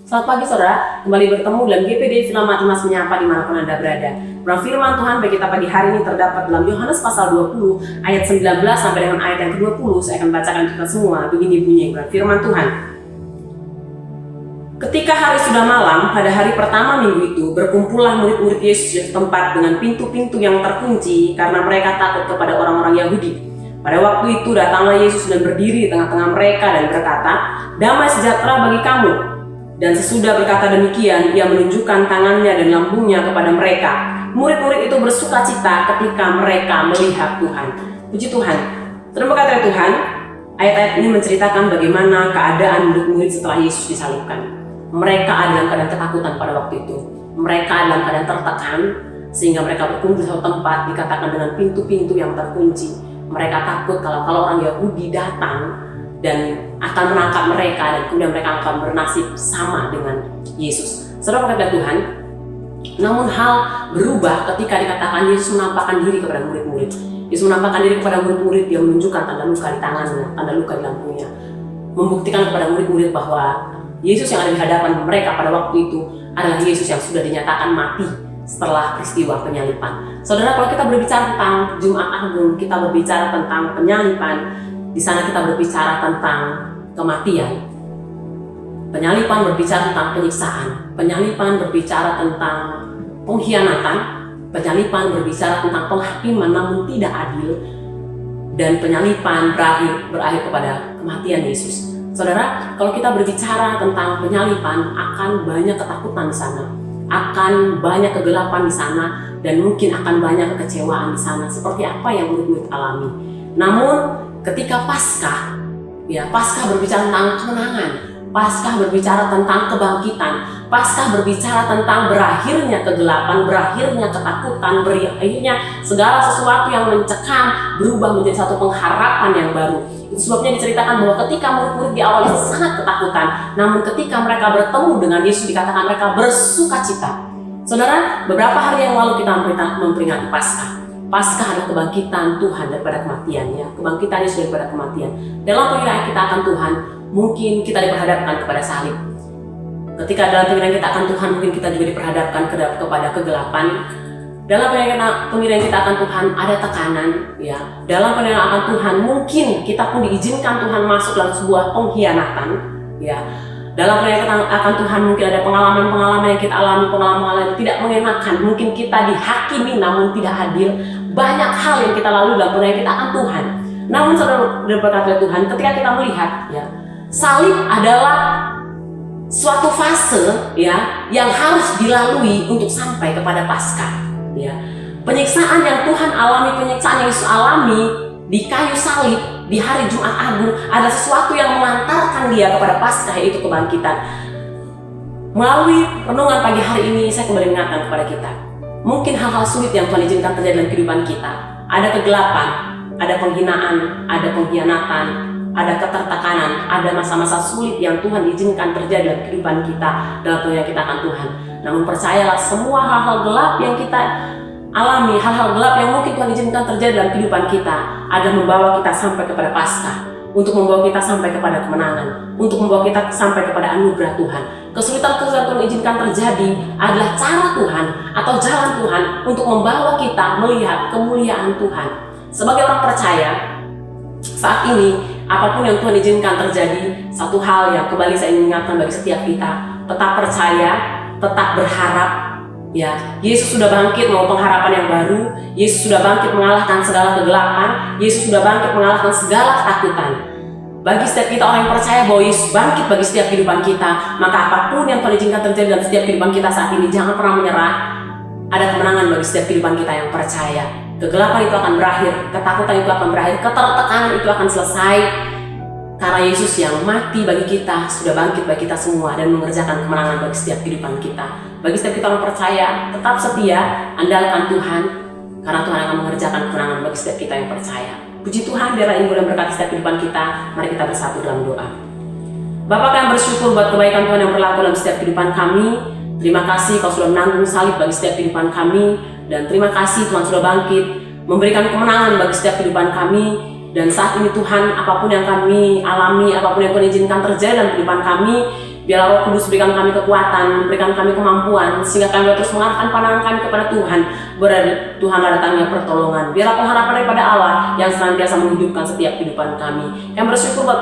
Selamat pagi saudara, kembali bertemu dalam GPD Film Matimas Menyapa dimanapun Anda berada. Firman Tuhan bagi kita pagi hari ini terdapat dalam Yohanes pasal 20 ayat 19 sampai dengan ayat yang ke-20. Saya akan bacakan kita semua. Begini bunyi firman Tuhan. Ketika hari sudah malam, pada hari pertama minggu itu, berkumpullah murid-murid Yesus di tempat dengan pintu-pintu yang terkunci karena mereka takut kepada orang-orang Yahudi. Pada waktu itu datanglah Yesus dan berdiri di tengah-tengah mereka dan berkata, "Damai sejahtera bagi kamu." Dan sesudah berkata demikian, ia menunjukkan tangannya dan lambungnya kepada mereka. Murid-murid itu bersukacita ketika mereka melihat Tuhan. Puji Tuhan. Terima kasih Tuhan. Ayat-ayat ini menceritakan bagaimana keadaan murid-murid setelah Yesus disalibkan. Mereka ada dalam keadaan ketakutan pada waktu itu. Mereka dalam keadaan tertekan, sehingga mereka berkumpul di satu tempat, dikatakan dengan pintu-pintu yang terkunci. Mereka takut kalau orang Yahudi datang dan akan menangkap mereka, dan kemudian mereka akan bernasib sama dengan Yesus. Saudara kata Tuhan, namun hal berubah ketika dikatakan Yesus menampakkan diri kepada murid-murid. Yesus menampakkan diri kepada murid-murid, dia menunjukkan tanda luka di tangannya, tanda luka di lambungnya, membuktikan kepada murid-murid bahwa Yesus yang ada di hadapan mereka pada waktu itu adalah Yesus yang sudah dinyatakan mati setelah peristiwa penyaliban. Saudara, kalau kita berbicara tentang Jumat Agung, kita berbicara tentang penyaliban. Di sana kita berbicara tentang kematian. Penyaliban berbicara tentang penyiksaan. Penyaliban berbicara tentang pengkhianatan. Penyaliban berbicara tentang penghakiman namun tidak adil. Dan penyaliban berakhir kepada kematian Yesus. Saudara, kalau kita berbicara tentang penyaliban, akan banyak ketakutan di sana, akan banyak kegelapan di sana, dan mungkin akan banyak kekecewaan di sana, seperti apa yang murid-murid alami. Namun, ketika Paskah berbicara tentang kemenangan, Paskah berbicara tentang kebangkitan, Paskah berbicara tentang berakhirnya kegelapan, berakhirnya ketakutan, berakhirnya segala sesuatu yang mencekam berubah menjadi satu pengharapan yang baru. Itu sebabnya diceritakan bahwa ketika murid-murid di awal sangat ketakutan, namun ketika mereka bertemu dengan Yesus dikatakan mereka bersukacita. Saudara, beberapa hari yang lalu kita memperingati Paskah. Paskah adalah kebangkitan Tuhan daripada kematian, ya. Kebangkitan Yesus daripada kematian. Dalam pengiran kita akan Tuhan, mungkin kita diperhadapkan kepada salib. Ketika dalam pengiran kita akan Tuhan, mungkin kita juga diperhadapkan kepada kegelapan. Dalam pengiran kita akan Tuhan ada tekanan, ya. Dalam pengiran akan Tuhan mungkin kita pun diizinkan Tuhan masuk dalam sebuah pengkhianatan, ya. Dalam pengiran akan Tuhan mungkin ada pengalaman-pengalaman yang kita alami, pengalaman yang tidak mengenakan, mungkin kita dihakimi namun tidak adil. Banyak hal yang kita lalui dalam pengiran kita akan Tuhan. Namun saudara berkata Tuhan, ketika kita melihat, ya, salib adalah suatu fase, ya, yang harus dilalui untuk sampai kepada Paskah. Ya, penyiksaan yang Tuhan alami, penyiksaan yang Yesus alami di kayu salib di hari Jumat Agung ada sesuatu yang mengantarkan dia kepada Paskah, yaitu kebangkitan. Melalui renungan pagi hari ini saya kembali mengingatkan kepada kita, mungkin hal-hal sulit yang Tuhan izinkan terjadi dalam kehidupan kita. Ada kegelapan, ada penghinaan, ada pengkhianatan, ada ketertekanan, ada masa-masa sulit yang Tuhan izinkan terjadi dalam kehidupan kita, dalam pengiran kita akan Tuhan. Namun percayalah, semua hal-hal gelap yang kita alami, hal-hal gelap yang mungkin Tuhan izinkan terjadi dalam kehidupan kita, ada membawa kita sampai kepada Paskah, untuk membawa kita sampai kepada kemenangan, untuk membawa kita sampai kepada anugerah Tuhan. Kesulitan-kesulitan Tuhan izinkan terjadi adalah cara Tuhan atau jalan Tuhan untuk membawa kita melihat kemuliaan Tuhan. Sebagai orang percaya, saat ini apapun yang Tuhan izinkan terjadi, satu hal yang kembali saya ingin ingatkan bagi setiap kita, tetap percaya, tetap berharap, ya. Yesus sudah bangkit membawa pengharapan yang baru. Yesus sudah bangkit mengalahkan segala kegelapan. Yesus sudah bangkit mengalahkan segala ketakutan. Bagi setiap kita orang yang percaya bahwa Yesus bangkit bagi setiap kehidupan kita, maka apapun yang Tuhan izinkan terjadi dalam setiap kehidupan kita saat ini, jangan pernah menyerah. Ada kemenangan bagi setiap kehidupan kita yang percaya. Kegelapan itu akan berakhir, ketakutan itu akan berakhir, ketertekanan itu akan selesai. Karena Yesus yang mati bagi kita, sudah bangkit bagi kita semua dan mengerjakan kemenangan bagi setiap kehidupan kita. Bagi setiap kita orang percaya, tetap setia, andalkan Tuhan, karena Tuhan akan mengerjakan kemenangan bagi setiap kita yang percaya. Puji Tuhan, biarlah ini boleh berkati setiap kehidupan kita. Mari kita bersatu dalam doa. Bapa, kami bersyukur buat kebaikan Tuhan yang berlaku dalam setiap kehidupan kami. Terima kasih Kau sudah menanggung salib bagi setiap kehidupan kami. Dan terima kasih Tuhan sudah bangkit, memberikan kemenangan bagi setiap kehidupan kami. Dan saat ini Tuhan, apapun yang kami alami, apapun yang Tuhan izinkan terjadi dalam kehidupan kami, Biarlah Roh Kudus berikan kami kekuatan, berikan kami kemampuan, sehingga kami terus mengarahkan pandangan kami kepada Tuhan. Berarti Tuhan datangnya pertolongan. Biarlah pengharapan daripada Allah yang senantiasa menghidupkan setiap kehidupan kami. Kami bersyukur buat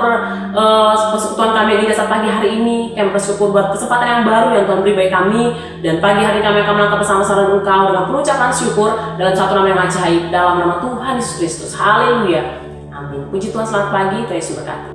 persekutuan kami di dasar pagi hari ini. Kami bersyukur buat kesempatan yang baru yang Tuhan beri bagi kami. Dan pagi hari kami akan melangkah bersama-sama dengan Engkau dengan pengucapan syukur dalam satu nama yang ajaib, dalam nama Tuhan Yesus Kristus. Haleluya. Amin. Puji Tuhan, selamat pagi. Tuhan Yesus berkati.